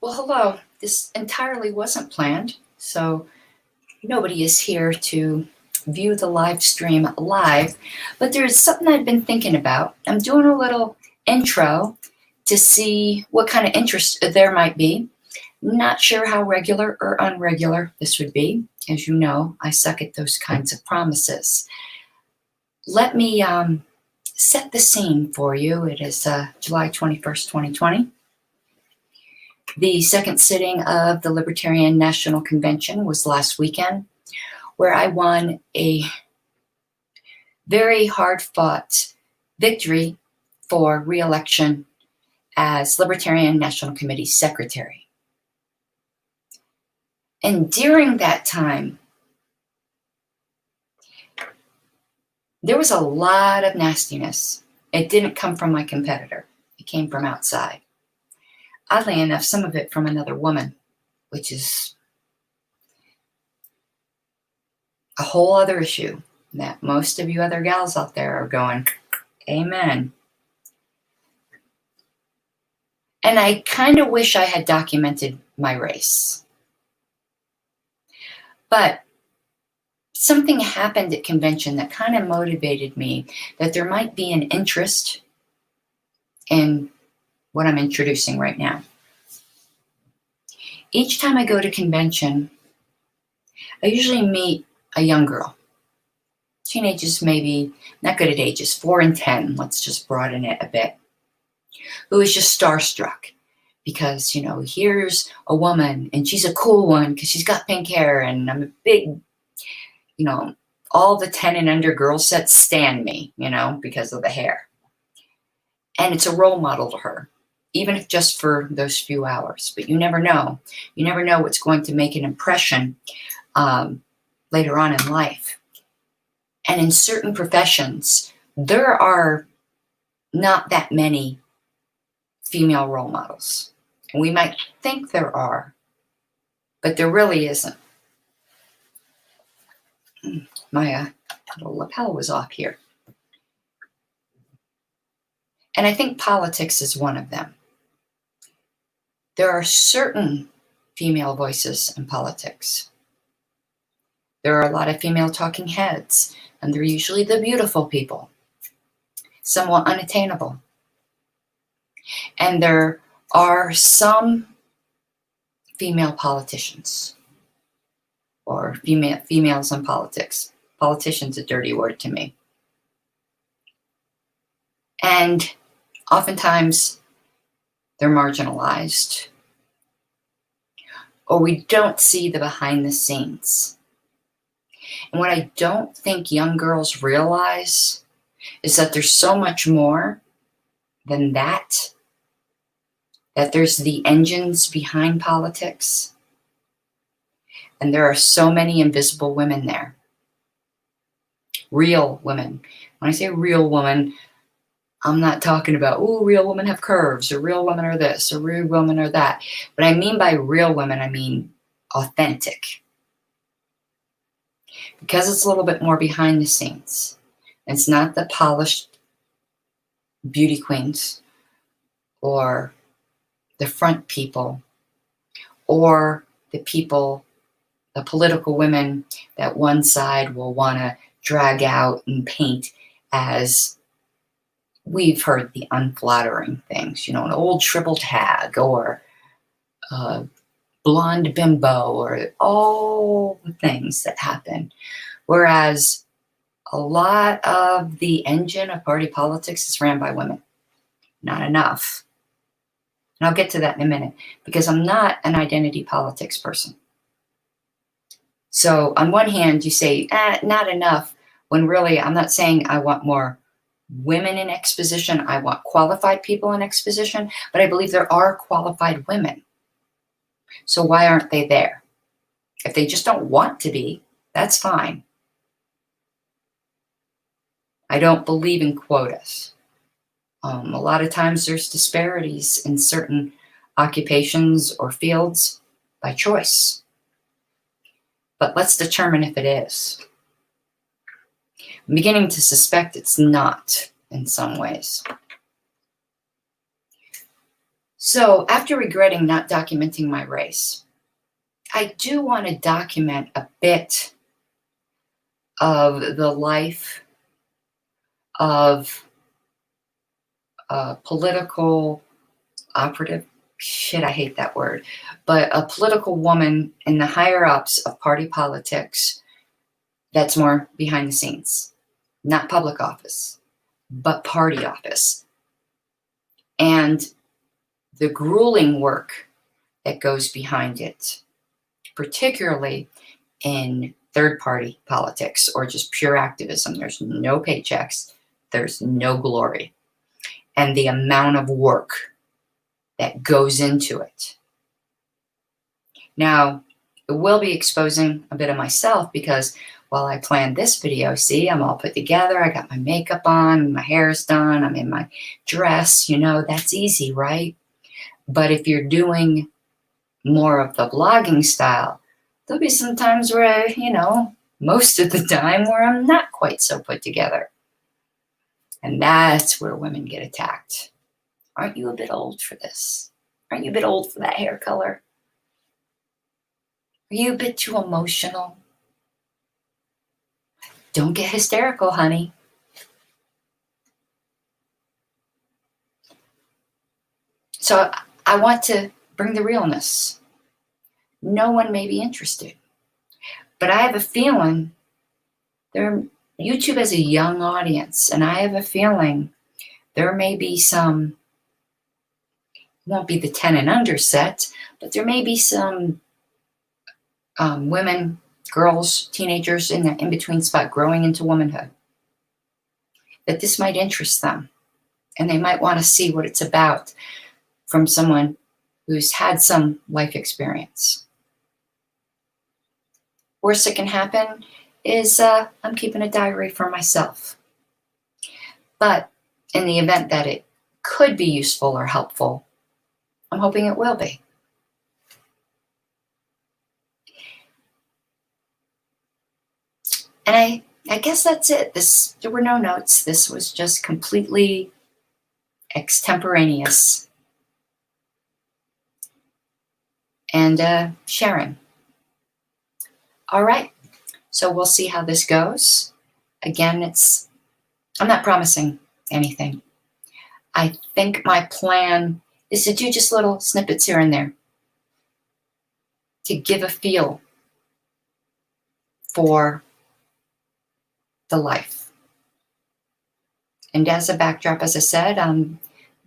Well, hello. This entirely wasn't planned, so nobody is here to view the live stream live, but there's something I've been thinking about. I'm doing a little intro to see what kind of interest there might be. Not sure how regular or unregular this would be. As you know, I suck at those kinds of promises. Let me set the scene for you. It is July 21st, 2020. The second sitting of the Libertarian National Convention was last weekend, where I won a very hard-fought victory for re-election as Libertarian National Committee Secretary. And during that time, there was a lot of nastiness. It didn't come from my competitor. It came from outside. Oddly enough, some of it from another woman, which is a whole other issue that most of you other gals out there are going, amen. And I kind of wish I had documented my race. But something happened at convention that kind of motivated me that there might be an interest in what I'm introducing right now. Each time I go to convention, I usually meet a young girl. Teenagers, maybe, not good at ages, 4 and 10, let's just broaden it a bit, who is just starstruck because, you know, here's a woman and she's a cool one because she's got pink hair and I'm a big, you know, all the 10 and under girl sets stand me, you know, because of the hair. And it's a role model to her, even if just for those few hours. But you never know. You never know what's going to make an impression later on in life. And in certain professions, there are not that many female role models. And we might think there are, but there really isn't. My little lapel was off here. And I think politics is one of them. There are certain female voices in politics. There are a lot of female talking heads, and they're usually the beautiful people, somewhat unattainable. And there are some female politicians, or females in politics. Politician's a dirty word to me. And oftentimes they're marginalized, or we don't see the behind the scenes. And what I don't think young girls realize is that there's so much more than that there's the engines behind politics. And there are so many invisible women there. Real women. When I say real woman, I'm not talking about, oh, real women have curves, or real women are this, or real women are that. What I mean by real women, I mean authentic. Because it's a little bit more behind the scenes. It's not the polished beauty queens, or the front people, or the people, the political women that one side will want to drag out and paint as, we've heard the unflattering things, you know, an old shriveled hag, or a blonde bimbo, or all the things that happen. Whereas a lot of the engine of party politics is ran by women. Not enough. And I'll get to that in a minute, because I'm not an identity politics person. So on one hand, you say, not enough, when really I'm not saying I want more women in exposition. I want qualified people in exposition, but I believe there are qualified women. So why aren't they there? If they just don't want to be, that's fine. I don't believe in quotas. A lot of times there's disparities in certain occupations or fields by choice. But let's determine if it is. I'm beginning to suspect it's not in some ways. So after regretting not documenting my race, I do want to document a bit of the life of a political operative. Shit, I hate that word. But a political woman in the higher ups of party politics that's more behind the scenes. Not public office, but party office. And the grueling work that goes behind it, particularly in third-party politics or just pure activism. There's no paychecks, there's no glory. And the amount of work that goes into it. Now, it will be exposing a bit of myself because while I planned this video, see, I'm all put together, I got my makeup on, my hair's done, I'm in my dress, you know, that's easy, right? But if you're doing more of the blogging style, there'll be some times where, you know, most of the time where I'm not quite so put together. And that's where women get attacked. Aren't you a bit old for this? Aren't you a bit old for that hair color? Are you a bit too emotional? Don't get hysterical, honey. So I want to bring the realness. No one may be interested. But I have a feeling YouTube has a young audience, and I have a feeling there may be some, won't be the 10 and under set, but there may be some women, girls, teenagers in the in-between spot growing into womanhood, that this might interest them. And they might want to see what it's about from someone who's had some life experience. Worst that can happen is I'm keeping a diary for myself. But in the event that it could be useful or helpful, I'm hoping it will be. And I guess that's it. There were no notes. This was just completely extemporaneous. And sharing. All right, so we'll see how this goes. Again, I'm not promising anything. I think my plan is to do just little snippets here and there to give a feel for the life. And as a backdrop, as I said, I'm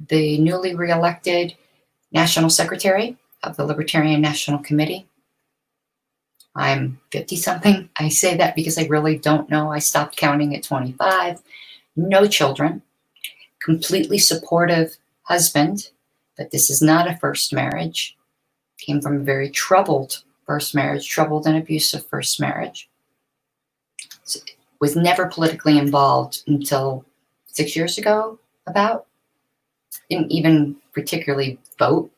the newly re-elected National Secretary of the Libertarian National Committee. I'm 50-something. I say that because I really don't know. I stopped counting at 25. No children. Completely supportive husband. But this is not a first marriage. Came from a very troubled first marriage. Troubled and abusive first marriage. So, was never politically involved until 6 years ago, about. Didn't even particularly vote.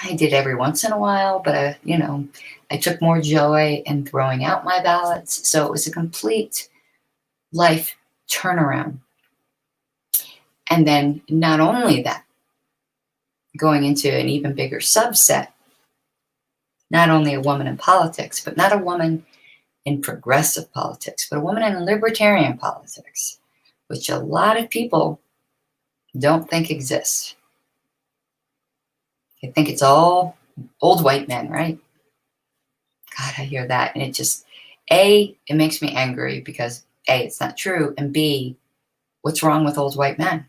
I did every once in a while, but you know, I took more joy in throwing out my ballots. So it was a complete life turnaround. And then not only that, going into an even bigger subset, not only a woman in politics, but not a woman in progressive politics, but a woman in libertarian politics, which a lot of people don't think exists. I think it's all old white men, right? God, I hear that. And it just, A, it makes me angry because A, it's not true. And B, what's wrong with old white men?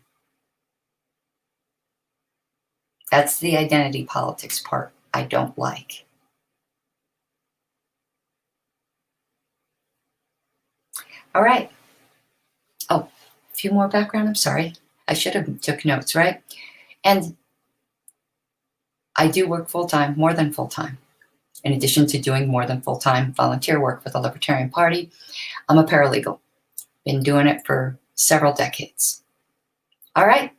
That's the identity politics part I don't like. All right. Oh, a few more background. I'm sorry. I should have took notes, right? And I do work full-time, more than full-time. In addition to doing more than full-time volunteer work for the Libertarian Party, I'm a paralegal. Been doing it for several decades. All right.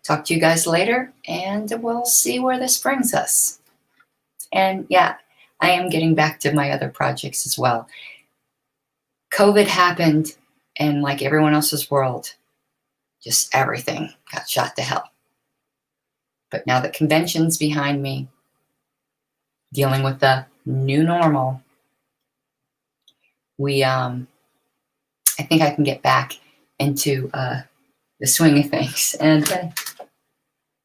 Talk to you guys later, and we'll see where this brings us. And yeah, I am getting back to my other projects as well. COVID happened, and like everyone else's world, just everything got shot to hell. But now that convention's behind me, dealing with the new normal, I think I can get back into the swing of things. And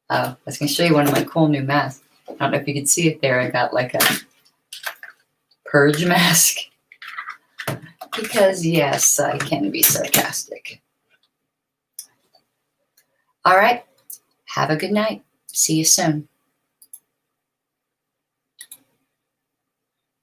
I was going to show you one of my cool new masks. I don't know if you can see it there. I got like a purge mask. Because, yes, I can be sarcastic. All right. Have a good night. See you soon.